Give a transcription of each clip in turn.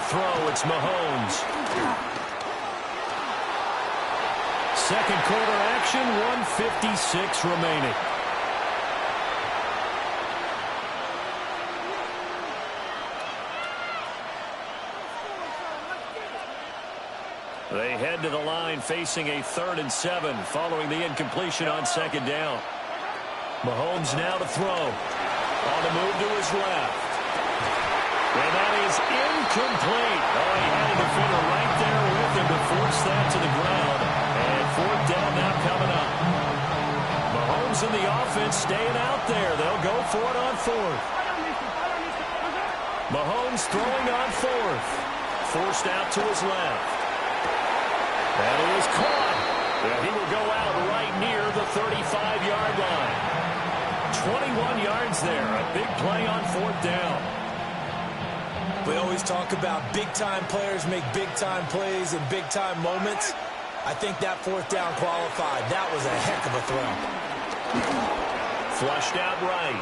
throw. It's Mahomes. Second quarter action, 1:56 remaining. They head to the line facing a 3rd and 7 following the incompletion on second down. Mahomes now to throw. On the move to his left. And that is incomplete. Oh, he had a defender right there with him to force that to the ground. And 4th down now coming up. Mahomes and the offense staying out there. They'll go for it on 4th. Mahomes throwing on 4th. Forced out to his left. And it is caught. And he will go out right near the 35-yard line. 21 yards there. A big play on 4th down. We always talk about big-time players make big-time plays in big-time moments. I think that 4th down qualified. That was a heck of a throw. Flushed out right.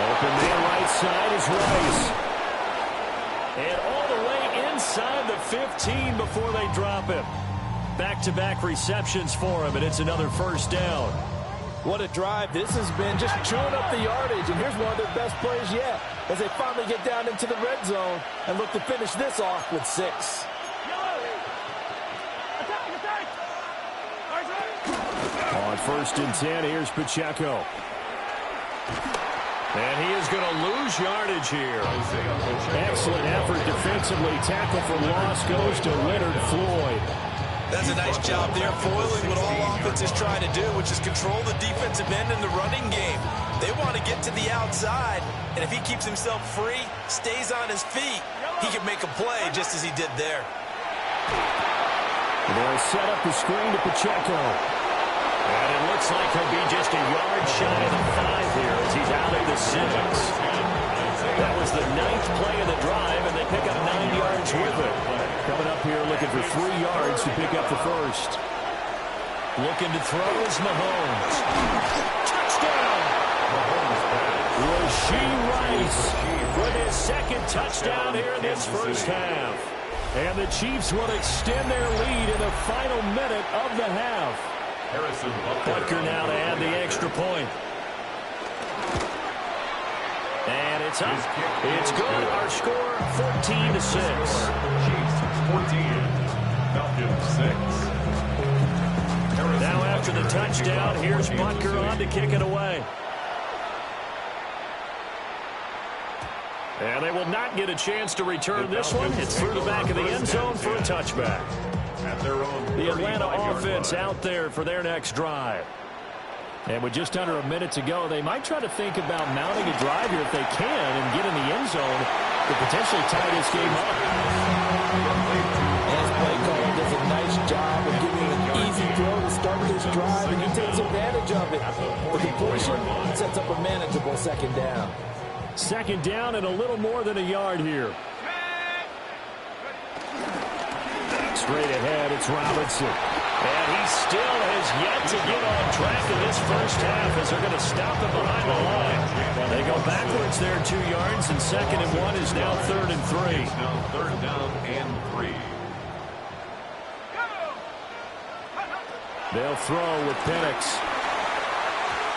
Open man right side is Rice. And all the way inside the 15 before they drop him. Back-to-back receptions for him, and it's another 1st down. What a drive this has been, just chewing up the yardage, and here's one of their best plays yet as they finally get down into the red zone and look to finish this off with 6. On 1st and 10, here's Pacheco. And he is going to lose yardage here. Excellent effort defensively. Tackle for loss goes to Leonard Floyd. That's a nice job there, foiling what all offenses try to do, which is control the defensive end in the running game. They want to get to the outside, and if he keeps himself free, stays on his feet, he can make a play just as he did there. They'll set up the screen to Pacheco. And it looks like he'll be just a yard shy of the 5 here as he's out at the 6. That was the 9th play of the drive, and they pick up 9 yards with it. Coming up here looking for 3 yards to pick up the 1st. Looking to throw is Mahomes. Touchdown! Rashee Rice with his 2nd touchdown here in this 1st half. And the Chiefs will extend their lead in the final minute of the half. Butker now to add the extra point. And it's up. It's good. Our score, 14-6. Chiefs 14, Falcons 6. Now after the touchdown, here's Butker on to kick it away. And they will not get a chance to return this one. It's through the back of the end zone for a touchback. The Atlanta offense out there for their next drive. And with just under a minute to go, they might try to think about mounting a drive here if they can and get in the end zone to potentially tie this game up. As play caller does a nice job of giving an easy throw to start this drive, and he takes advantage of it. The completion sets up a manageable 2nd down. 2nd down and a little more than a yard here. Straight ahead, it's Robinson. And he still has yet to get on track in this 1st half as they're going to stop him behind the line. They go backwards there 2 yards, and 2nd and 1 is now 3rd and 3. Now 3rd down and 3. They'll throw with Penix.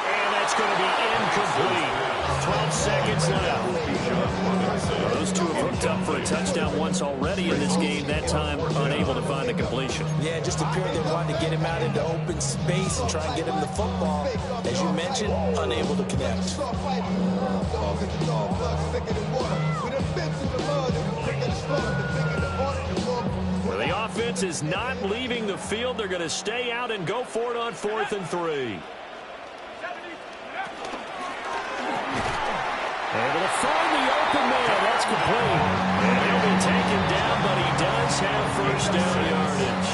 And that's going to be incomplete. 12 seconds left. Those two have hooked up for a touchdown once already in this game, that time unable to find the completion. Yeah, just appeared they wanted to get him out into open space and try and get him the football. As you mentioned, unable to connect. Well, the offense is not leaving the field. They're going to stay out and go for it on 4th and 3. Able to find the open man. That's complete. And he'll be taken down, but he does have 1st down yardage.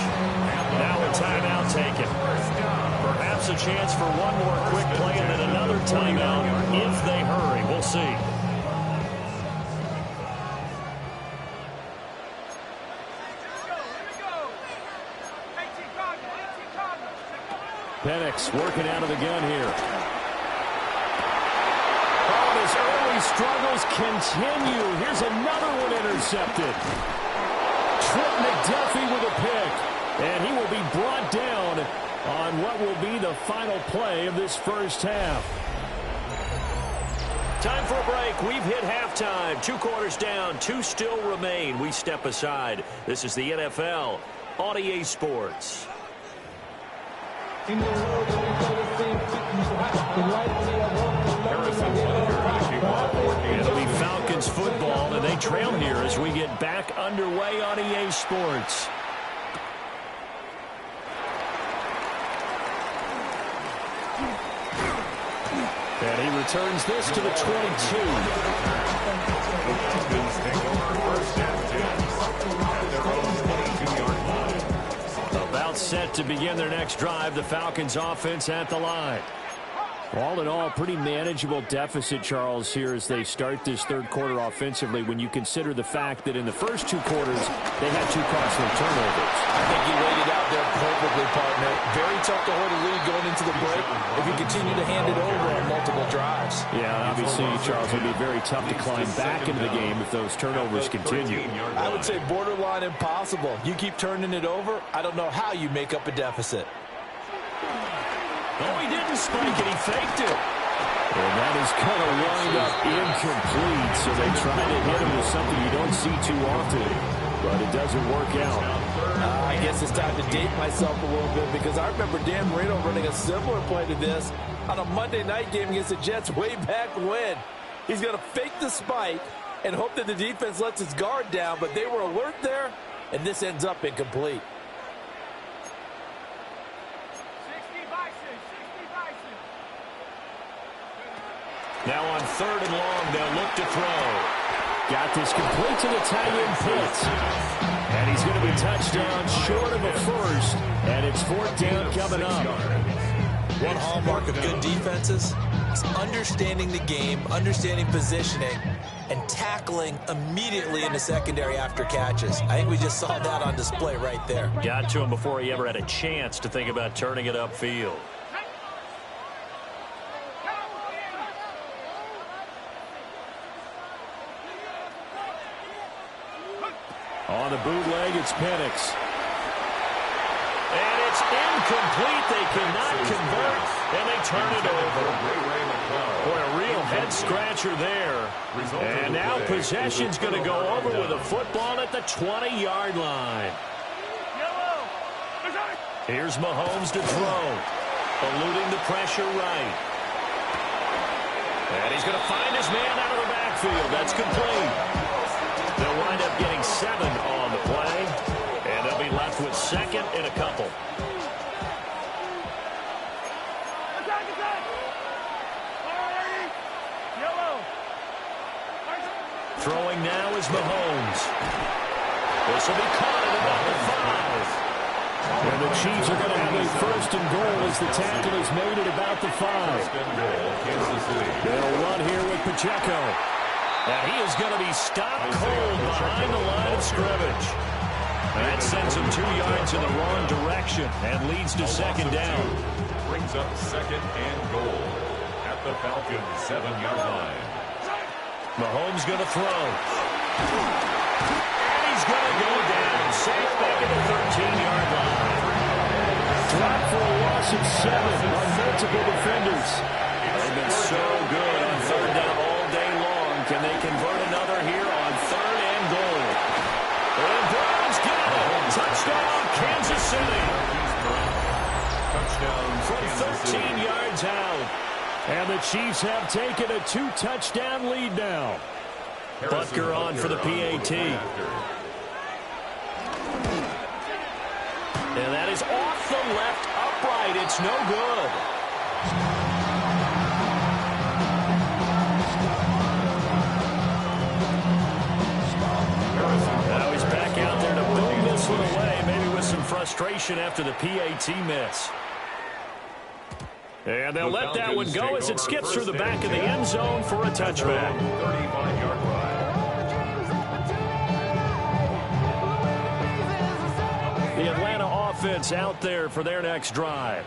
Now a timeout taken. Perhaps a chance for one more quick play and then another timeout if they hurry. We'll see. Penix working out of the gun here. Oh, this early struggles continue. Here's another one intercepted. Trent McDuffie with a pick. And he will be brought down on what will be the final play of this first half. Time for a break. We've hit halftime. 2 quarters down. 2 still remain. We step aside. This is the NFL on EA Sports. It'll be Falcons football, and they trail here as we get back underway on EA Sports. And he returns this to the 22. About set to begin their next drive, the Falcons offense at the line. All in all, pretty manageable deficit, Charles, here as they start this third quarter offensively when you consider the fact that in the first 2 quarters, they had 2 costly turnovers. I think you laid it out there perfectly, partner. Very tough to hold a lead going into the break if you continue to hand it over on multiple drives. Yeah, obviously, Charles, it would be very tough to climb back into the game if those turnovers continue. I would say borderline impossible. You keep turning it over, I don't know how you make up a deficit. Oh, he didn't spike it. He faked it. And that is kind of wind up incomplete. So they try to hit him with something you don't see too often. But it doesn't work out. I guess it's time to date myself a little bit because I remember Dan Marino running a similar play to this on a Monday night game against the Jets way back when. He's going to fake the spike and hope that the defense lets his guard down. But they were alert there, and this ends up incomplete. Now on 3rd and long, they'll look to throw. Got this complete to the tight end Pitts. And he's going to be touchdown short of a first. And it's 4th down coming up. One hallmark of good defenses is understanding the game, understanding positioning, and tackling immediately in the secondary after catches. I think we just saw that on display right there. Got to him before he ever had a chance to think about turning it upfield. On the bootleg, it's Penix. And it's incomplete. They cannot convert, and they turn it over. Boy, a real head-scratcher there. And now possession's going to go over with a football at the 20-yard line. Here's Mahomes to throw. Eluding the pressure right. And he's going to find his man out of the backfield. That's complete. They'll wind up getting 7 on the play, and they'll be left with 2nd and a couple. Throwing now is Mahomes. This will be caught at about the 5. And the Chiefs are going to have a 1st and goal as the tackle is made at about the 5. They'll run here with Pacheco. And he is going to be stopped cold behind the line of scrimmage. That sends him 2 yards in the wrong direction and leads to 2nd down. Brings up 2nd and goal at the Falcons' 7-yard line. Mahomes going to throw. And he's going to go down. Safe back at the 13-yard line. Drop for a loss of 7 on multiple defenders. They've been so good on 3rd down all day long. Can they convert another here on 3rd and goal? And Browns get it. Touchdown, Kansas City. Touchdown From 13 yards out. And the Chiefs have taken a 2-touchdown lead now. Butker on for the PAT. And that is off the left upright. It's no good. Now he's back out there to boom this one away, maybe with some frustration after the PAT miss. And they'll let that one go as it skips through the back of the end zone for a touchback. 35-yard ride. The Atlanta offense out there for their next drive.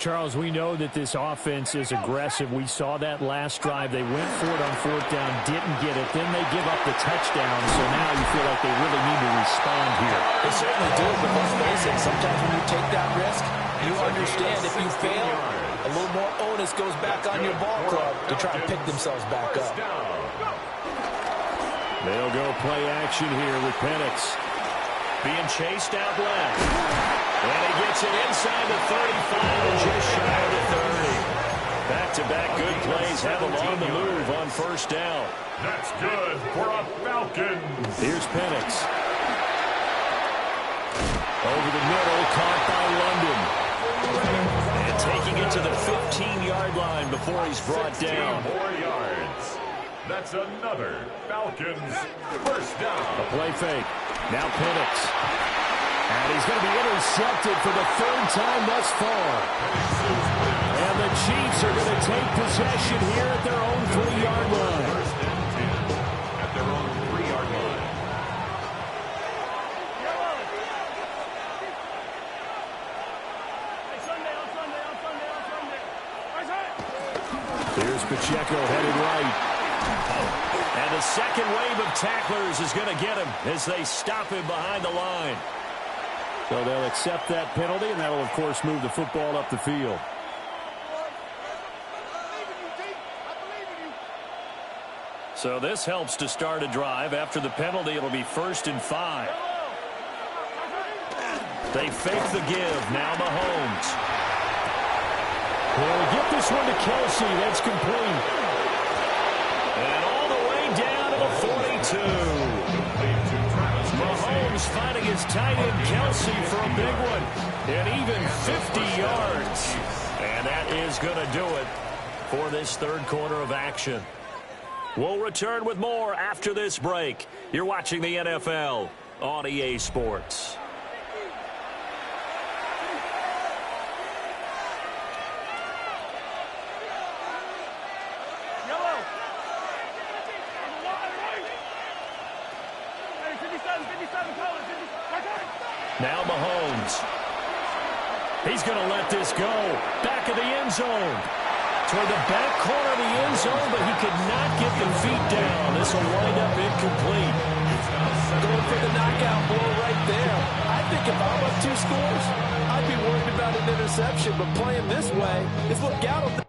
Charles, we know that this offense is aggressive. We saw that last drive. They went for it on fourth down, didn't get it. Then they give up the touchdown, so now you feel like they really need to respond here. They certainly do, but let's face it, sometimes when you take that risk, you understand if you fail, a little more onus goes back on your ball club to try and pick themselves back up. They'll go play action here with Penix. Being chased out left. And he gets it inside the 35 and just shy of the 30. Back-to-back good plays have him on the move on first down. That's good for a Falcons. Here's Penix. Over the middle, caught by London. And taking it to the 15-yard line before he's brought down. 15 more yards. That's another Falcons first down. A play fake. Now Penix. And he's going to be intercepted for the third time thus far. And the Chiefs are going to take possession here at their own 3-yard line. First and 10 at their own 3-yard line. Here's Pacheco headed right. And the second wave of tacklers is going to get him as they stop him behind the line. So they'll accept that penalty, and that'll, of course, move the football up the field. So this helps to start a drive. After the penalty, it'll be 1st and 5. They fake the give. Now Mahomes. He'll get this one to Kelsey. That's complete. And all the way down to the 42. Mahomes finding his tight end Kelsey for a big one. And even 50 yards. And that is going to do it for this third quarter of action. We'll return with more after this break. You're watching the NFL on EA Sports. Now Mahomes. He's going to let this go. Back of the end zone. Toward the back corner of the end zone, but he could not get the feet down. This will wind up incomplete. Going for the knockout blow right there. I think if I'm up 2 scores, I'd be worried about an interception, but playing this way is what Gatto did.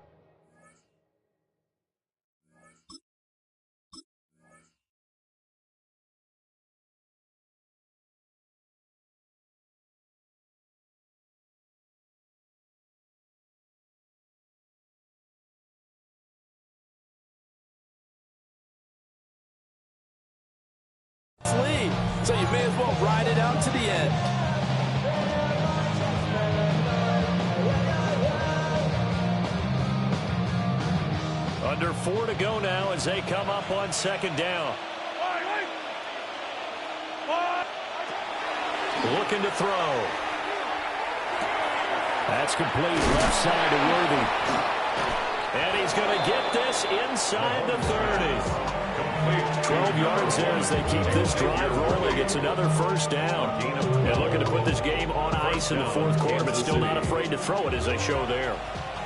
Lead, so you may as well ride it out to the end. Under 4 to go now as they come up on second down. Looking to throw. That's complete. Left side to Worthy. And he's going to get this inside the 30. 12 yards there as they keep this drive rolling. It's another first down. And looking to put this game on ice in the fourth quarter, but still not afraid to throw it as they show there.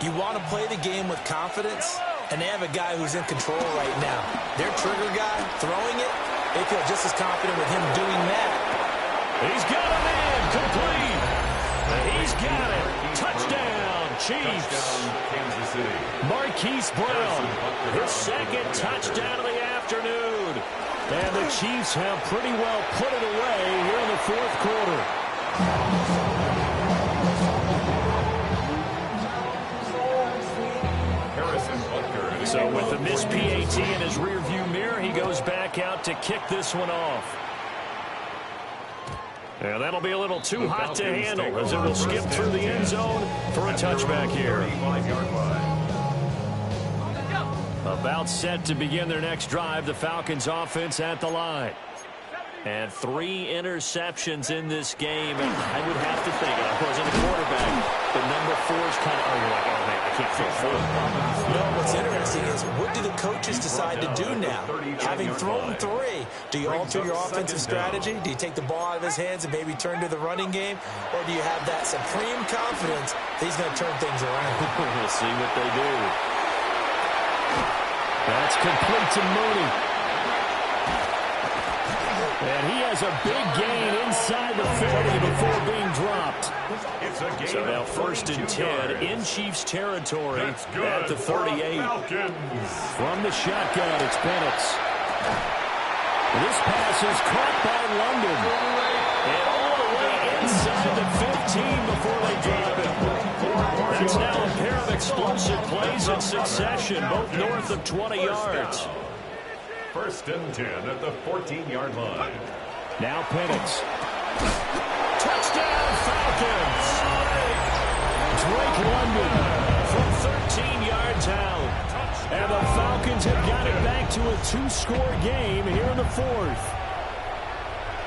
You want to play the game with confidence, and they have a guy who's in control right now. Their trigger guy throwing it, they feel just as confident with him doing that. He's got a man complete. He's got it. Touchdown, Chiefs. Kansas City. Marquise Brown, his second touchdown of the afternoon. And the Chiefs have pretty well put it away here in the fourth quarter. So with the missed PAT in his rearview mirror, he goes back out to kick this one off. And that'll be a little too hot to handle as it will skip through the end zone for a touchback here. About set to begin their next drive, the Falcons offense at the line. And 3 interceptions in this game. And I would have to think, and I wasn't a quarterback, but number 4 is kind of, oh, you're like, oh, man, I kick for a fourth. No, what's interesting is what do the coaches decide to do now? Having thrown 3, do you alter your offensive strategy? Do you take the ball out of his hands and maybe turn to the running game? Or do you have that supreme confidence that he's going to turn things around? We'll see what they do. That's complete to Mooney. And he has a big gain inside the 40 before being dropped. So now 1st and 10 in Chiefs territory at the 38. From the shotgun, it's Penix. This pass is caught by London. And all the way inside the 15 before they drop it. That's now a pair of explosive plays in succession, both north of 20 yards. 1st and 10 at the 14-yard line. Now Penix. Touchdown Falcons! Drake London from 13 yards out. And the Falcons have got it back to a 2-score game here in the 4th.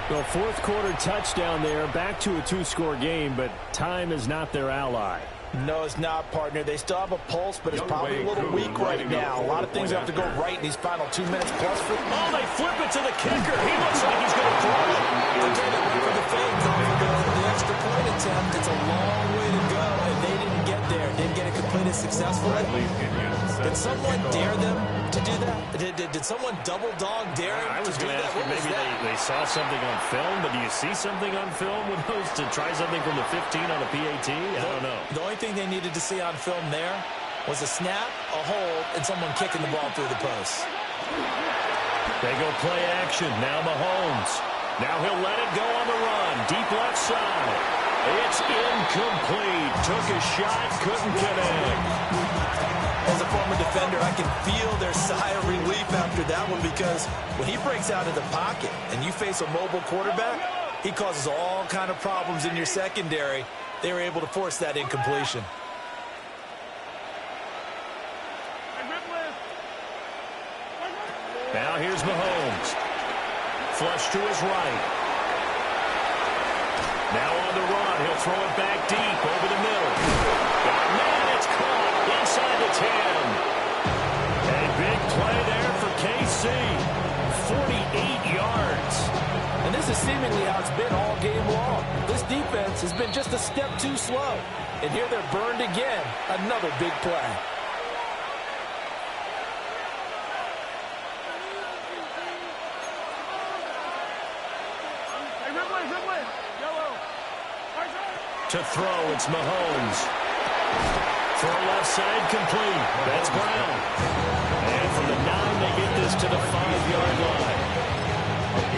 The 4th quarter touchdown there, back to a 2-score game, but time is not their ally. No, it's not, partner. They still have a pulse, but it's probably a little weak right now. A lot of things have to go right in these final 2 minutes plus. Oh, they flip it to the kicker. He looks like he's going to throw it. Again, they went for the fake, the extra point attempt. It's a long way to go, and they didn't get there. Didn't get it completed successfully. Did someone dare them to do that? Did someone double dog dare him? I was going to ask you, maybe they saw something on film, but do you see something on film with those to try something from the 15 on a PAT? I don't know. The only thing they needed to see on film there was a snap, a hold, and someone kicking the ball through the post. They go play action. Now Mahomes. Now he'll let it go on the run. Deep left side. It's incomplete. Took a shot, couldn't connect. As a former defender, I can feel their sigh of relief after that one, because when he breaks out of the pocket and you face a mobile quarterback, he causes all kind of problems in your secondary. They were able to force that incompletion. Now here's Mahomes. Flush to his right. Now on the run. He'll throw it back deep over the middle. Man, it's caught inside the 10. A big play there for KC. 48 yards. And this is seemingly how it's been all game long. This defense has been just a step too slow. And here they're burned again. Another big play. To throw, it's Mahomes. Throw left side complete. That's Brown. And from the 9, they get this to the 5-yard line.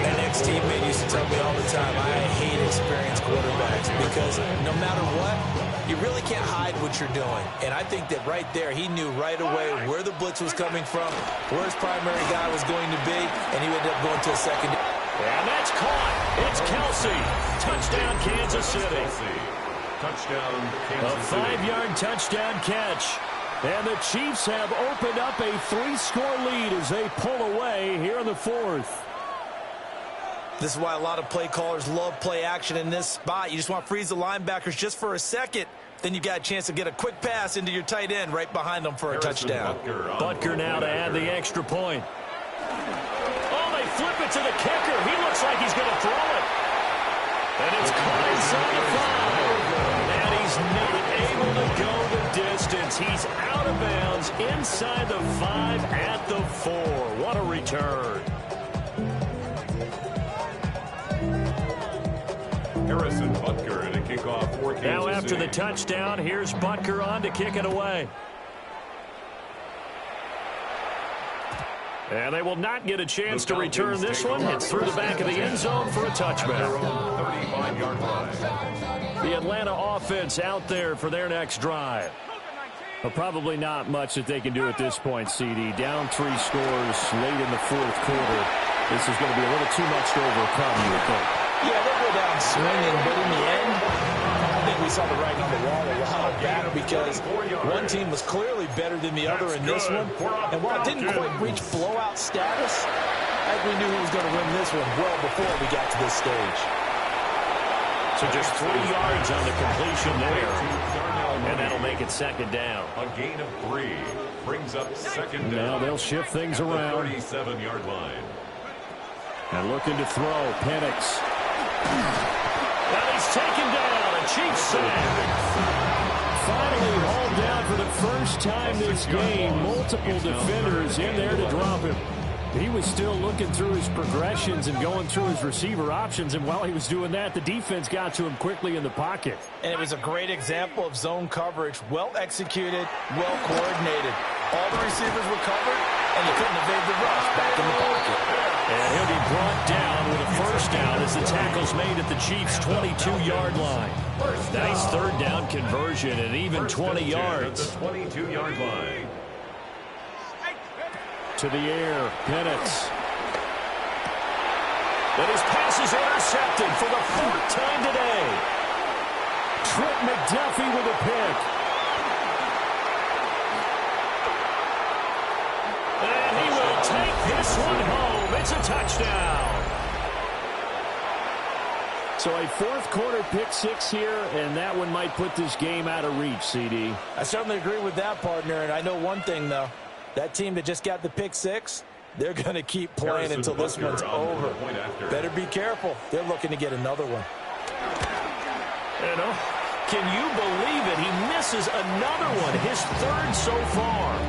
An ex-teammate used to tell me all the time, I hate experienced quarterbacks, because no matter what, you really can't hide what you're doing. And I think that right there, he knew right away where the blitz was coming from, where his primary guy was going to be, and he ended up going to a secondary. And that's caught. It's Kelsey. Touchdown, Kansas City. Touchdown, Kansas City. A 5-yard touchdown catch. And the Chiefs have opened up a 3-score lead as they pull away here in the 4th. This is why a lot of play callers love play action in this spot. You just want to freeze the linebackers just for a second. Then you got a chance to get a quick pass into your tight end right behind them for a touchdown. Butker now to add the extra point. Oh, they flip it to the kicker. He looks like he's going to throw it. And it's caught inside the 5. And he's not able to go the distance. He's out of bounds inside the 5 at the 4. What a return. Harrison Butker to kick off for Kansas Now after City. the touchdown, here's Butker on to kick it away. And they will not get a chance to return this one. It's through the back of the end zone for a touchback. 35-yard line. The Atlanta offense out there for their next drive. But probably not much that they can do at this point, CD. Down 3 scores late in the 4th quarter. This is going to be a little too much to overcome, you would think. Yeah, they'll go down swinging, but in the end, I think we saw the writing on the wall a while back, because one team was clearly better than the other in this one. And while it didn't quite reach blowout status, I think we knew who was going to win this one well before we got to this stage. So just 3 yards on the completion there. And that'll make it second down. A gain of 3 brings up second down. Now they'll shift things around. 37-yard line. And looking to throw, Penix. Now he's taken down. A Chiefs sack. Finally hauled down for the first time this game. Multiple defenders in there to drop him. He was still looking through his progressions and going through his receiver options, and while he was doing that, the defense got to him quickly in the pocket. And it was a great example of zone coverage. Well executed, well coordinated. All the receivers were covered, and you couldn't evade the rush back in the pocket. And he'll be brought down with a first down as the tackle's made at the Chiefs' 22-yard line. Nice third down conversion and even 20 yards. The 22-yard line. To the air, Penix. But his pass is intercepted for the 4th time today. Trent McDuffie with a pick. And he will take this one home. It's a touchdown. So a fourth-quarter pick-6 here, and that one might put this game out of reach, CD. I certainly agree with that, partner, and I know one thing, though. That team that just got the pick-6, they're going to keep playing until this one's over. Better be careful. They're looking to get another one. Can you believe it? He misses another one, his 3rd so far.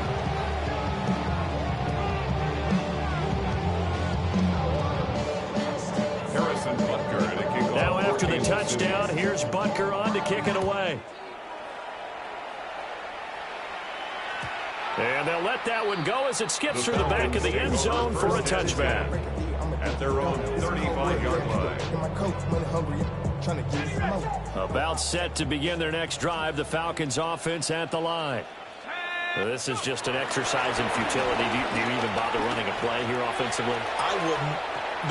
Now after the touchdown, here's Butker on to kick it away. And they'll let that one go as it skips through the back of the end zone for a touchback. At their own 35-yard line. About set to begin their next drive, the Falcons offense at the line. This is just an exercise in futility. Do you even bother running a play here offensively? I wouldn't,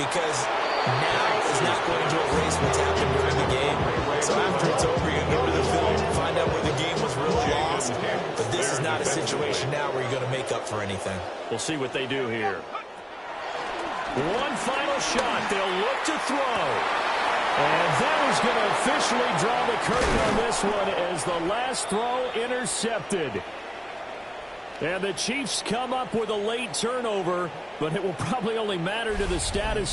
because now is not going to erase what's happened during the game. So after it's over, you go to the film, find out where the game was really lost. But this is not a situation now where you're going to make up for anything. We'll see what they do here. One final shot. They'll look to throw. And that is going to officially draw the curtain on this one as the last throw intercepted. And the Chiefs come up with a late turnover, but it will probably only matter to the status